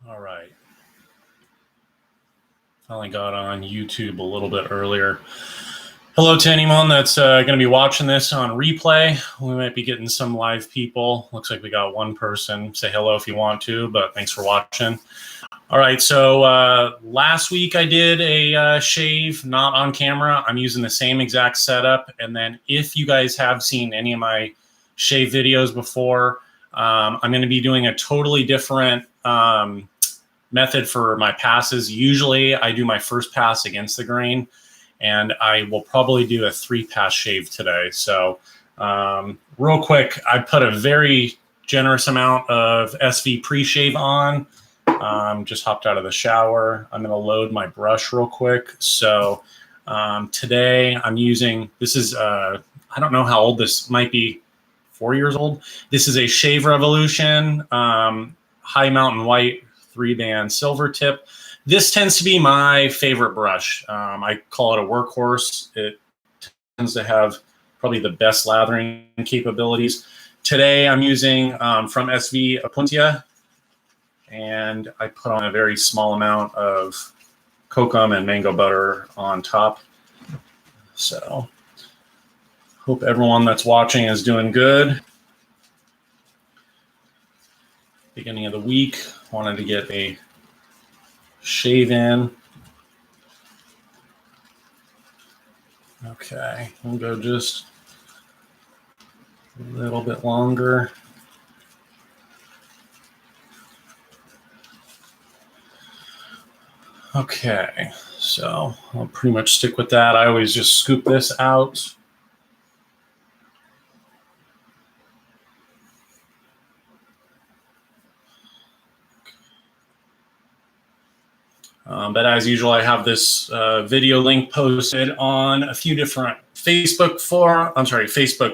All right. Finally got on YouTube a little bit earlier. Hello to anyone that's going to be watching this on replay. We might be getting some live people. Looks like we got one person. Say hello if you want to, but thanks for watching. All right, so last week I did a shave, not on camera. I'm using the same exact setup. And then if you guys have seen any of my shave videos before, I'm going to be doing a totally different method for my passes. Usually I do my first pass against the grain, and I will probably do a 3-pass shave today. So real quick, I put a very generous amount of SV pre-shave on. Just hopped out of the shower. I'm going to load my brush real quick. So today I'm using, this is, I don't know how old this might be, 4 years old. This is a Shave Revolution High Mountain White 3-band silver tip. This tends to be my favorite brush. I call it a workhorse. It tends to have probably the best lathering capabilities. Today I'm using from SV Apuntia, and I put on a very small amount of kokum and mango butter on top. So hope everyone that's watching is doing good. Beginning of the week, wanted to get a shave in. Okay, we'll go just a little bit longer. Okay, so I'll pretty much stick with that. I always just scoop this out. But as usual, I have this video link posted on a few different Facebook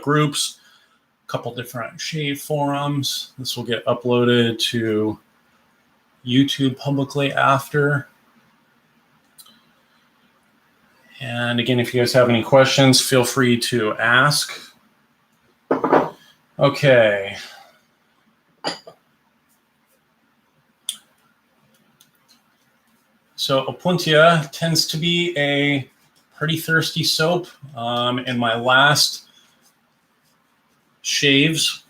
groups, a couple different shave forums. This will get uploaded to YouTube publicly after. And again, if you guys have any questions, feel free to ask. Okay. So Apuntia tends to be a pretty thirsty soap. In my last shaves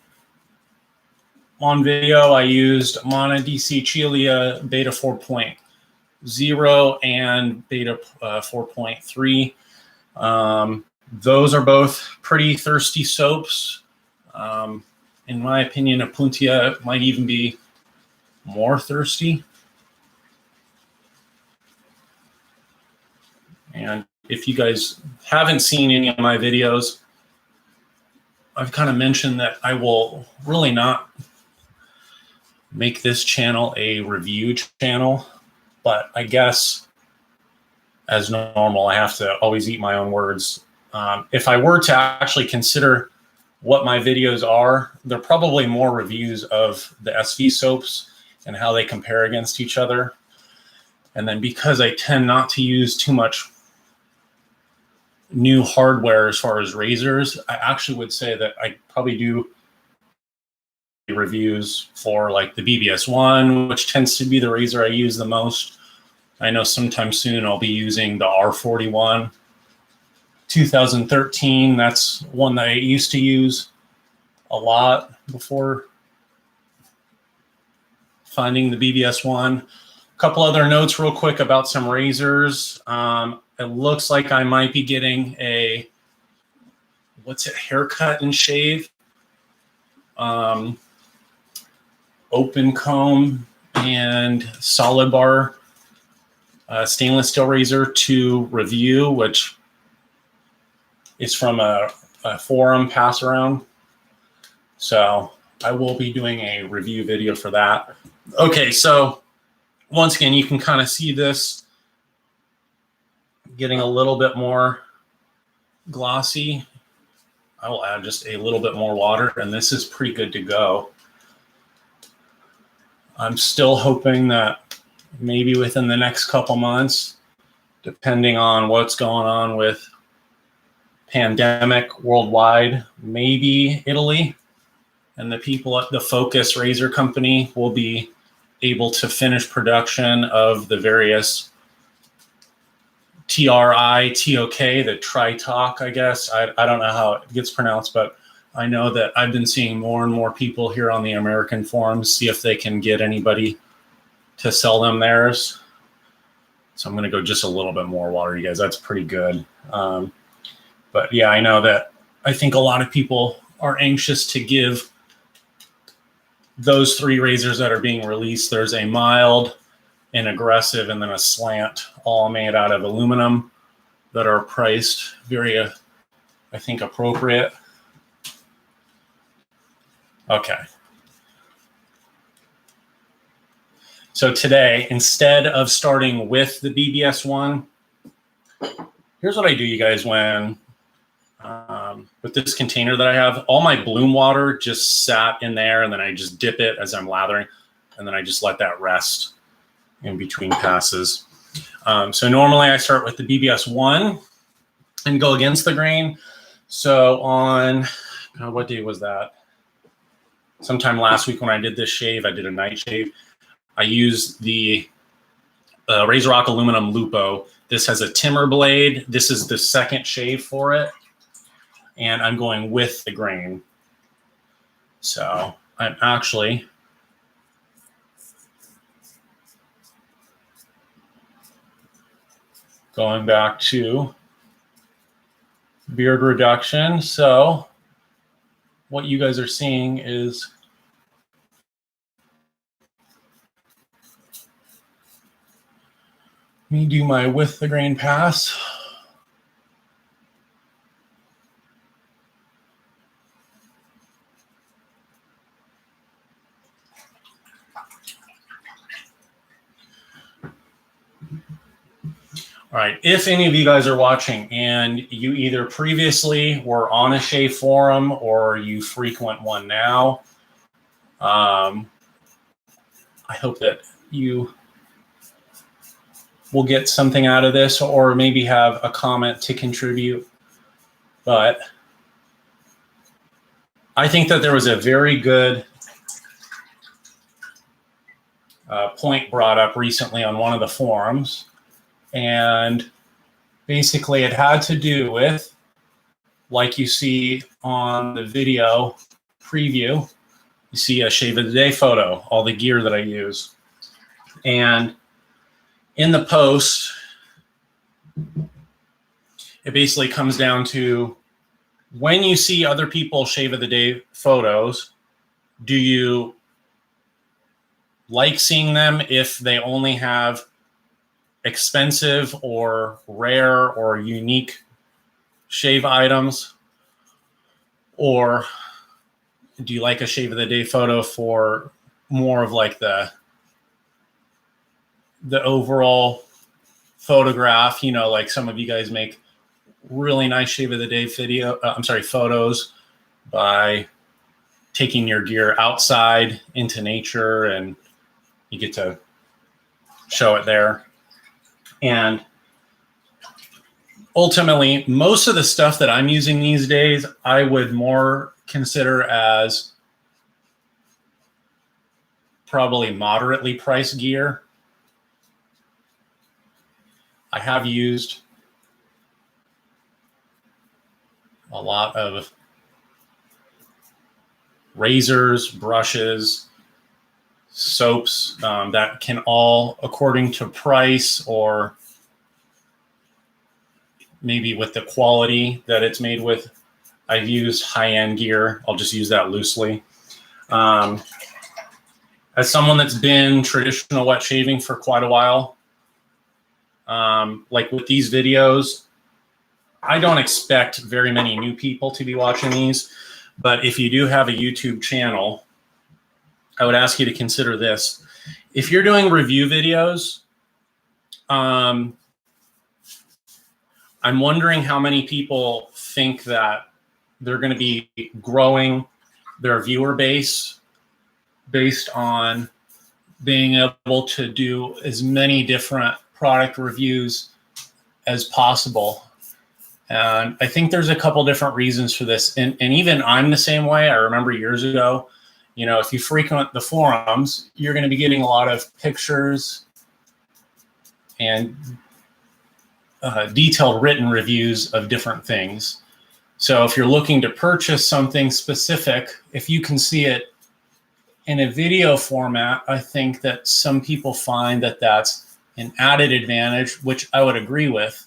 on video, I used Mana DC Chilia Beta 4.0 and Beta 4.3. Those are both pretty thirsty soaps. In my opinion, Apuntia might even be more thirsty. And if you guys haven't seen any of my videos, I've kind of mentioned that I will really not make this channel a review channel, but I guess as normal, I have to always eat my own words. If I were to actually consider what my videos are, they're probably more reviews of the SV soaps and how they compare against each other. And then because I tend not to use too much new hardware as far as razors, I actually would say that I probably do reviews for like the BBS1, which tends to be the razor I use the most. I know sometime soon I'll be using the R41 2013. That's one that I used to use a lot before finding the BBS1. A couple other notes real quick about some razors. It looks like I might be getting a, haircut and shave. Open comb and solid bar stainless steel razor to review, which is from a forum pass around. So I will be doing a review video for that. Okay, so once again, you can kind of see this getting a little bit more glossy. I will add just a little bit more water, and this is pretty good to go. I'm still hoping that maybe within the next couple months, depending on what's going on with pandemic worldwide, maybe Italy and the people at the Focus Razor Company will be able to finish production of the various TRI-TOK, the TriTalk, I guess. I don't know how it gets pronounced, but I know that I've been seeing more and more people here on the American forums see if they can get anybody to sell them theirs. So I'm going to go just a little bit more water, you guys. That's pretty good. But yeah, I know that I think a lot of people are anxious to give those 3 razors that are being released. There's a mild, an aggressive, and then a slant, all made out of aluminum, that are priced very, I think, appropriate. Okay. So today, instead of starting with the BBS one, here's what I do, you guys, when with this container that I have, all my bloom water just sat in there, and then I just dip it as I'm lathering, and then I just let that rest in between passes. So normally I start with the BBS 1 and go against the grain. So on, what day was that? Sometime last week when I did this shave, I did a night shave. I used the RazoRock Aluminum Lupo. This has a Timmer blade. This is the second shave for it. And I'm going with the grain. So I'm actually going back to beard reduction. So what you guys are seeing is me do my with the grain pass. All right, if any of you guys are watching and you either previously were on a shave forum or you frequent one now, I hope that you will get something out of this or maybe have a comment to contribute. But I think that there was a very good point brought up recently on one of the forums. And basically it had to do with, like you see on the video preview, you see a shave of the day photo, all the gear that I use. And in the post, it basically comes down to, when you see other people shave of the day photos, do you like seeing them if they only have expensive or rare or unique shave items? Or do you like a shave of the day photo for more of like the overall photograph? You know, like some of you guys make really nice shave of the day photos by taking your gear outside into nature and you get to show it there. And ultimately, most of the stuff that I'm using these days, I would more consider as probably moderately priced gear. I have used a lot of razors, brushes, soaps that can all, according to price or maybe with the quality that it's made with, I've used high-end gear. I'll just use that loosely. As someone that's been traditional wet shaving for quite a while, like with these videos, I don't expect very many new people to be watching these, but if you do have a YouTube channel, I would ask you to consider this. If you're doing review videos, I'm wondering how many people think that they're going to be growing their viewer base based on being able to do as many different product reviews as possible. And I think there's a couple different reasons for this. And even I'm the same way. I remember years ago, You know, if you frequent the forums, you're going to be getting a lot of pictures and detailed written reviews of different things. So if you're looking to purchase something specific, if you can see it in a video format, I think that some people find that that's an added advantage, which I would agree with.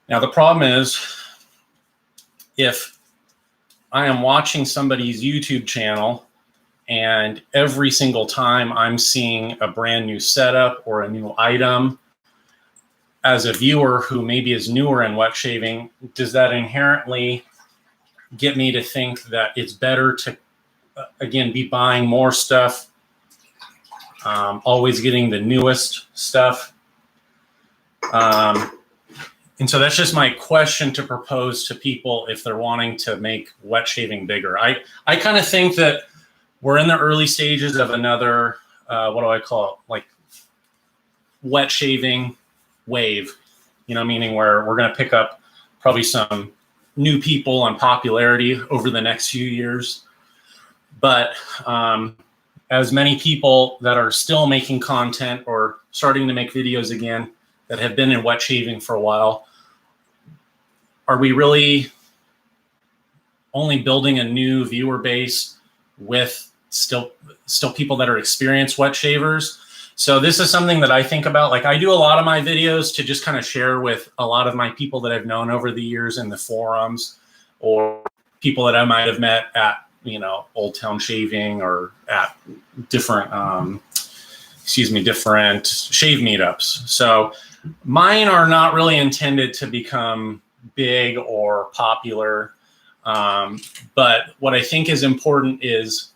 Now, the problem is, if I am watching somebody's YouTube channel and every single time I'm seeing a brand new setup or a new item, as a viewer who maybe is newer in wet shaving, does that inherently get me to think that it's better to, again, be buying more stuff, always getting the newest stuff? And so that's just my question to propose to people if they're wanting to make wet shaving bigger. I kind of think that we're in the early stages of another, what do I call it, like wet shaving wave, you know, meaning where we're going to pick up probably some new people on popularity over the next few years. But as many people that are still making content or starting to make videos again that have been in wet shaving for a while, are we really only building a new viewer base with still people that are experienced wet shavers? So this is something that I think about. Like, I do a lot of my videos to just kind of share with a lot of my people that I've known over the years in the forums, or people that I might have met at, you know, Old Town Shaving or at different, different shave meetups. So mine are not really intended to become big or popular. But what I think is important is,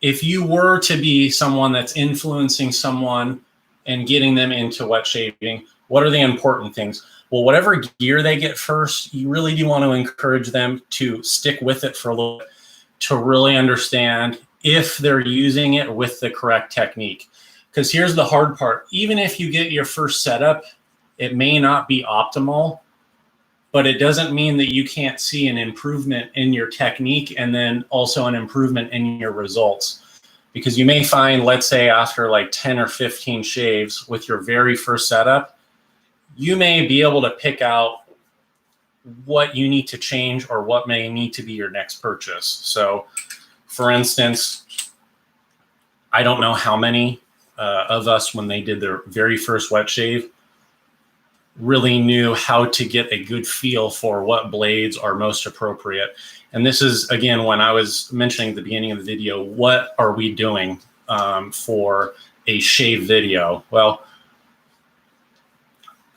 if you were to be someone that's influencing someone and getting them into wet shaving, what are the important things? Well, whatever gear they get first, you really do want to encourage them to stick with it for a little bit, to really understand if they're using it with the correct technique. Because here's the hard part. Even if you get your first setup, it may not be optimal, but it doesn't mean that you can't see an improvement in your technique and then also an improvement in your results. Because you may find, let's say after like 10 or 15 shaves with your very first setup, you may be able to pick out what you need to change or what may need to be your next purchase. So for instance, I don't know how many of us, when they did their very first wet shave, really knew how to get a good feel for what blades are most appropriate. And this is, again, when I was mentioning at the beginning of the video, what are we doing for a shave video? Well,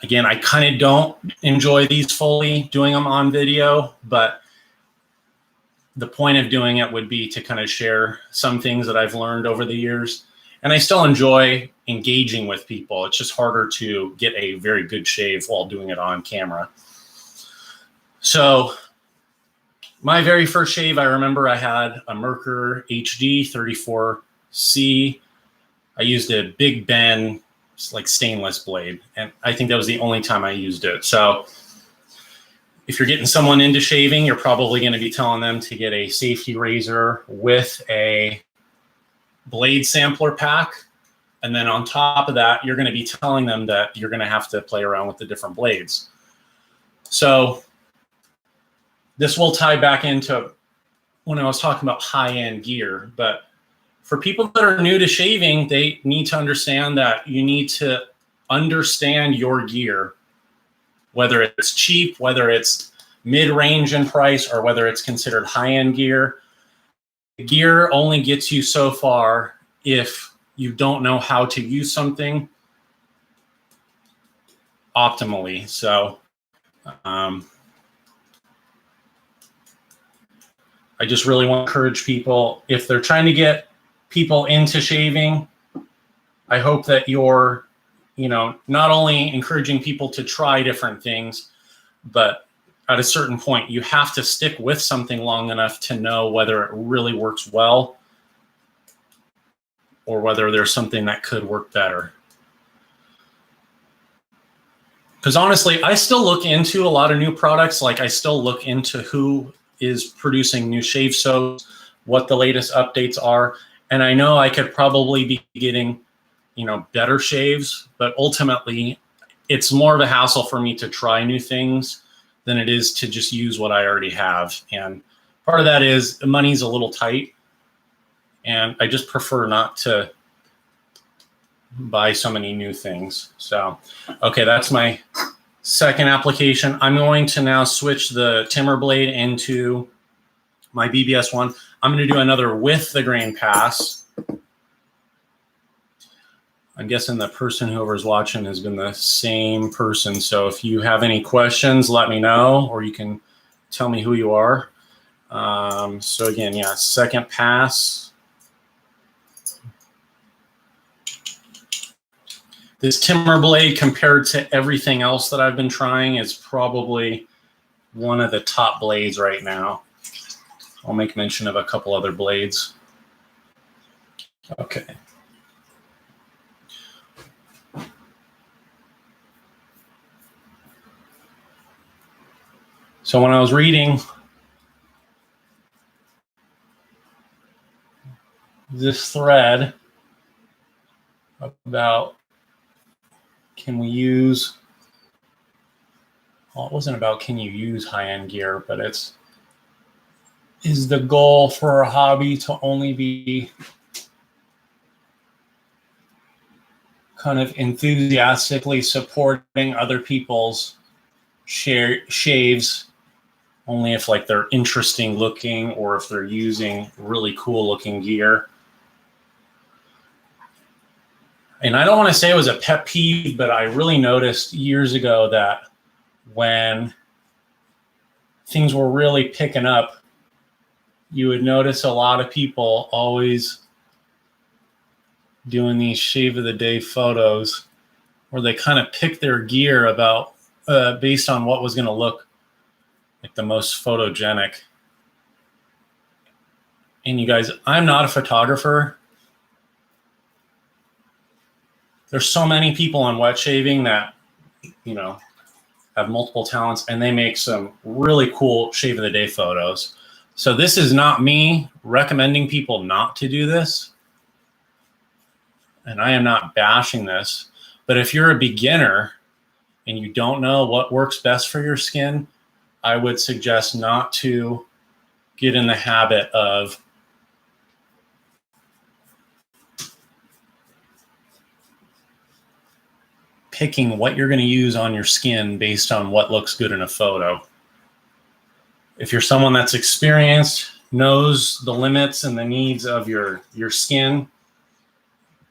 again, I kind of don't enjoy these fully doing them on video, but the point of doing it would be to kind of share some things that I've learned over the years. And I still enjoy engaging with people. It's just harder to get a very good shave while doing it on camera. So my very first shave, I remember I had a Merkur HD 34C. I used a Big Ben, like stainless blade. And I think that was the only time I used it. So if you're getting someone into shaving, you're probably going to be telling them to get a safety razor with a blade sampler pack. And then on top of that, you're going to be telling them that you're going to have to play around with the different blades. So this will tie back into when I was talking about high-end gear. But for people that are new to shaving, they need to understand that you need to understand your gear, whether it's cheap, whether it's mid-range in price, or whether it's considered high-end gear. Gear only gets you so far if you don't know how to use something optimally. So I just really want to encourage people, if they're trying to get people into shaving, I hope that you're, not only encouraging people to try different things, but at a certain point, you have to stick with something long enough to know whether it really works well or whether there's something that could work better. Because honestly, I still look into a lot of new products. Like, I still look into who is producing new shave soaps, what the latest updates are. And I know I could probably be getting, better shaves, but ultimately it's more of a hassle for me to try new things than it is to just use what I already have. And part of that is the money's a little tight, and I just prefer not to buy so many new things. So, okay, that's my second application. I'm going to now switch the Timberblade into my BBS one. I'm going to do another with the grain pass. I'm guessing the person whoever's watching has been the same person. So if you have any questions, let me know, or you can tell me who you are. So again, yeah, second pass. This Timberblade, compared to everything else that I've been trying, is probably one of the top blades right now. I'll make mention of a couple other blades. Okay. So when I was reading this thread about can we use, well, it wasn't about can you use high-end gear, but is the goal for a hobby to only be kind of enthusiastically supporting other people's shaves only if like they're interesting looking or if they're using really cool looking gear. And I don't want to say it was a pet peeve, but I really noticed years ago that when things were really picking up, you would notice a lot of people always doing these shave of the day photos where they kind of pick their gear about based on what was going to look like the most photogenic. And you guys, I'm not a photographer. There's so many people on wet shaving that, have multiple talents, and they make some really cool shave of the day photos. So this is not me recommending people not to do this. And I am not bashing this, but if you're a beginner and you don't know what works best for your skin, I would suggest not to get in the habit of picking what you're going to use on your skin based on what looks good in a photo. If you're someone that's experienced, knows the limits and the needs of your skin,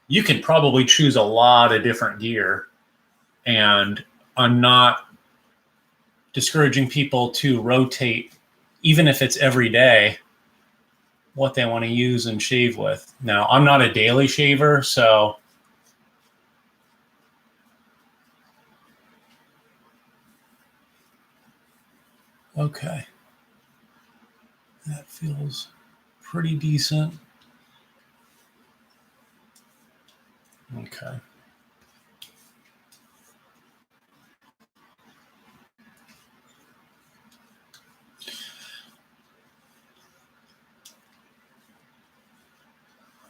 you could probably choose a lot of different gear. And I'm not discouraging people to rotate, even if it's every day, what they want to use and shave with. Now, I'm not a daily shaver, so okay. That feels pretty decent. Okay.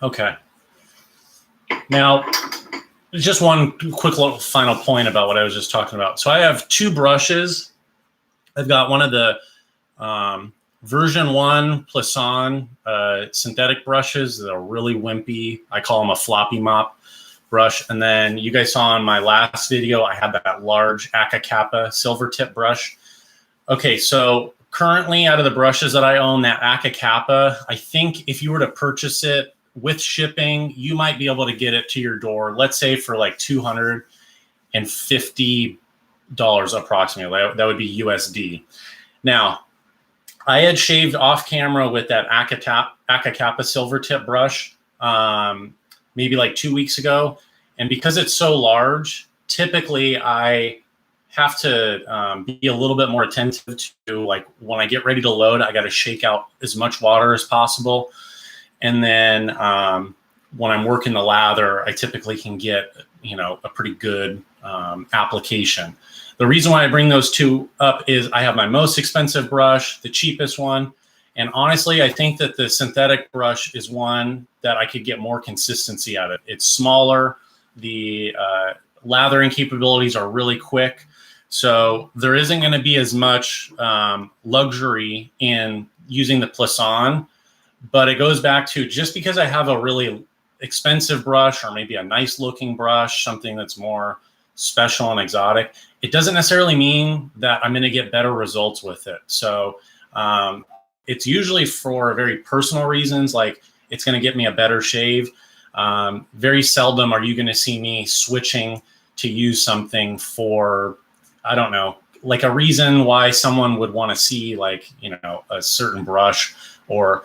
Okay. Now, just one quick little final point about what I was just talking about. So I have two brushes. I've got one of the version 1 Plisson synthetic brushes that are really wimpy. I call them a floppy mop brush. And then you guys saw in my last video, I had that large Akakappa silver tip brush. Okay, so currently out of the brushes that I own, that Akakappa, I think if you were to purchase it with shipping, you might be able to get it to your door, let's say for like $250 approximately. That would be USD. Now, I had shaved off camera with that Akakappa silver tip brush maybe like 2 weeks ago. And because it's so large, typically I have to be a little bit more attentive to, like, when I get ready to load, I got to shake out as much water as possible. And then when I'm working the lather, I typically can get a pretty good application. The reason why I bring those two up is I have my most expensive brush, the cheapest one. And honestly, I think that the synthetic brush is one that I could get more consistency out of. It's smaller. The lathering capabilities are really quick. So there isn't going to be as much luxury in using the Plisson. But it goes back to, just because I have a really expensive brush or maybe a nice looking brush, something that's more special and exotic, it doesn't necessarily mean that I'm going to get better results with it. So it's usually for very personal reasons, like it's going to get me a better shave. Very seldom are you going to see me switching to use something for, I don't know, like a reason why someone would want to see like, a certain brush, or,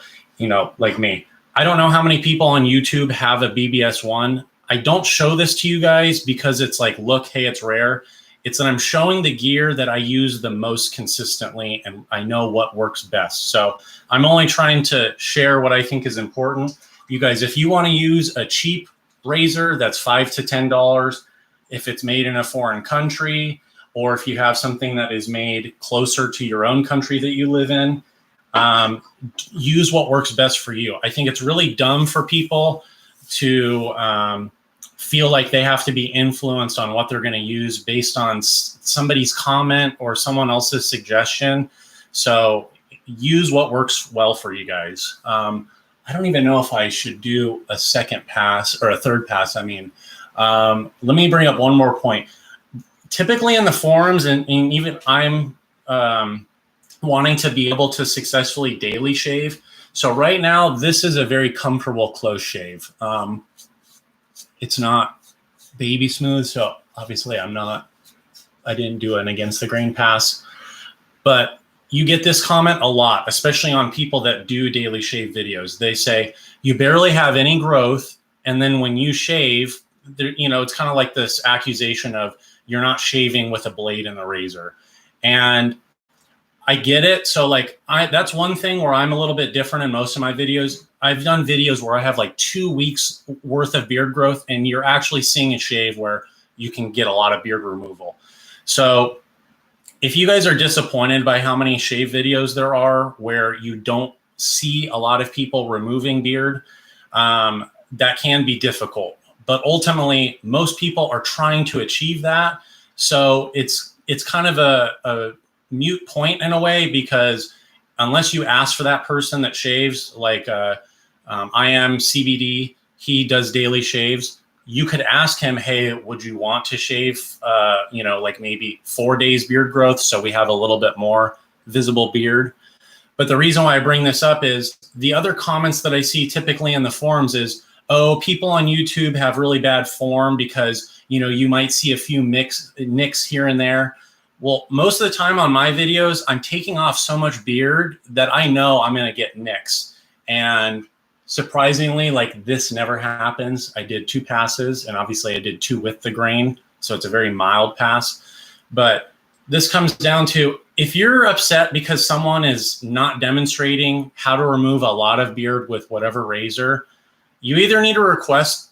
like me. I don't know how many people on YouTube have a BBS1. I don't show this to you guys because it's like, look, hey, it's rare. It's that I'm showing the gear that I use the most consistently, and I know what works best. So I'm only trying to share what I think is important. You guys, if you want to use a cheap razor that's $5 to $10, if it's made in a foreign country, or if you have something that is made closer to your own country that you live in, use what works best for you. I think it's really dumb for people to feel like they have to be influenced on what they're going to use based on somebody's comment or someone else's suggestion. So use what works well for you guys. I don't even know if I should do a second pass or a third pass. I mean, let me bring up one more point. Typically in the forums, and even I'm wanting to be able to successfully daily shave. So right now, this is a very comfortable close shave. It's not baby smooth, so obviously I didn't do an against the grain pass, but you get this comment a lot, especially on people that do daily shave videos. They say, you barely have any growth, and then when you shave, it's kind of like this accusation of you're not shaving with a blade and a razor. And I get it. So like that's one thing where I'm a little bit different in most of my videos. I've done videos where I have like 2 weeks worth of beard growth, and you're actually seeing a shave where you can get a lot of beard removal. So if you guys are disappointed by how many shave videos there are where you don't see a lot of people removing beard, that can be difficult. But ultimately, most people are trying to achieve that. So it's kind of a mute point in a way, because unless you ask for that person that shaves, like I am CBD, he does daily shaves. You could ask him, hey, would you want to shave, like maybe 4 days beard growth, so we have a little bit more visible beard. But the reason why I bring this up is the other comments that I see typically in the forums is, oh, people on YouTube have really bad form because, you might see a few nicks here and there. Well, most of the time on my videos, I'm taking off so much beard that I know I'm going to get nicks. And surprisingly, like this never happens. I did 2 passes, and obviously I did 2 with the grain. So it's a very mild pass. But this comes down to, if you're upset because someone is not demonstrating how to remove a lot of beard with whatever razor, you either need to request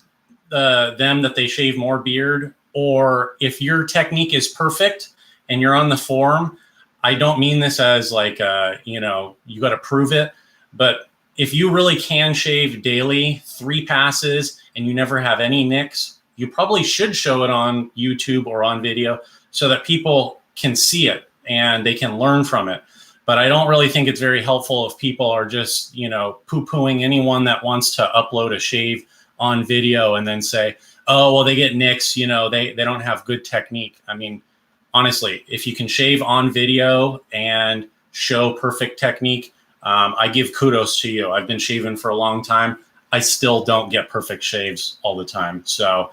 them that they shave more beard, or if your technique is perfect and you're on the forum, I don't mean this as like, you got to prove it. But if you really can shave daily 3 passes and you never have any nicks, you probably should show it on YouTube or on video so that people can see it and they can learn from it. But I don't really think it's very helpful if people are just, poo-pooing anyone that wants to upload a shave on video and then say, oh, well, they get nicks, they don't have good technique. I mean, honestly, if you can shave on video and show perfect technique, I give kudos to you. I've been shaving for a long time. I still don't get perfect shaves all the time. So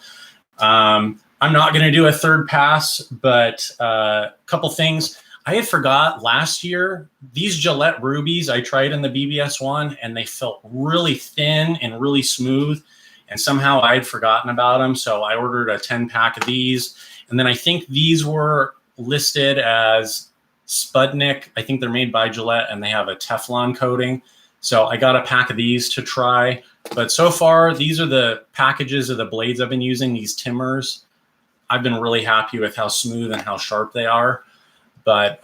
I'm not going to do a third pass, but a couple things. I had forgot last year, these Gillette Rubies, I tried in the BBS1 and they felt really thin and really smooth. And somehow I had forgotten about them. So I ordered a 10-pack of these. And then I think these were listed as Sputnik. I think they're made by Gillette and they have a Teflon coating. So I got a pack of these to try. But so far, these are the packages of the blades I've been using, these Timbers. I've been really happy with how smooth and how sharp they are. But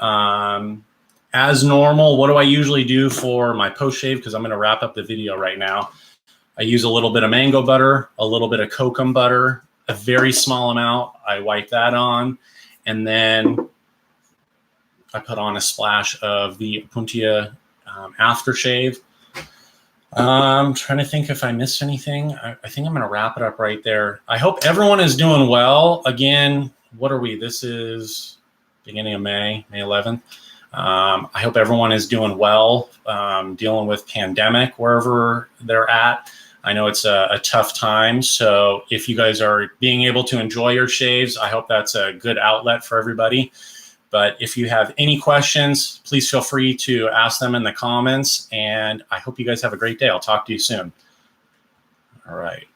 as normal, what do I usually do for my post-shave? Because I'm going to wrap up the video right now. I use a little bit of mango butter, a little bit of kokum butter, a very small amount. I wipe that on, and then I put on a splash of the Apuntia aftershave. I'm trying to think if I missed anything. I think I'm going to wrap it up right there. I hope everyone is doing well. Again, what are we? This is beginning of May 11th. I hope everyone is doing well, dealing with pandemic wherever they're at. I know it's a tough time. So if you guys are being able to enjoy your shaves, I hope that's a good outlet for everybody. But if you have any questions, please feel free to ask them in the comments. And I hope you guys have a great day. I'll talk to you soon. All right.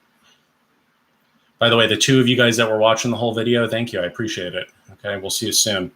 By the way, the 2 of you guys that were watching the whole video, thank you. I appreciate it. Okay, we'll see you soon.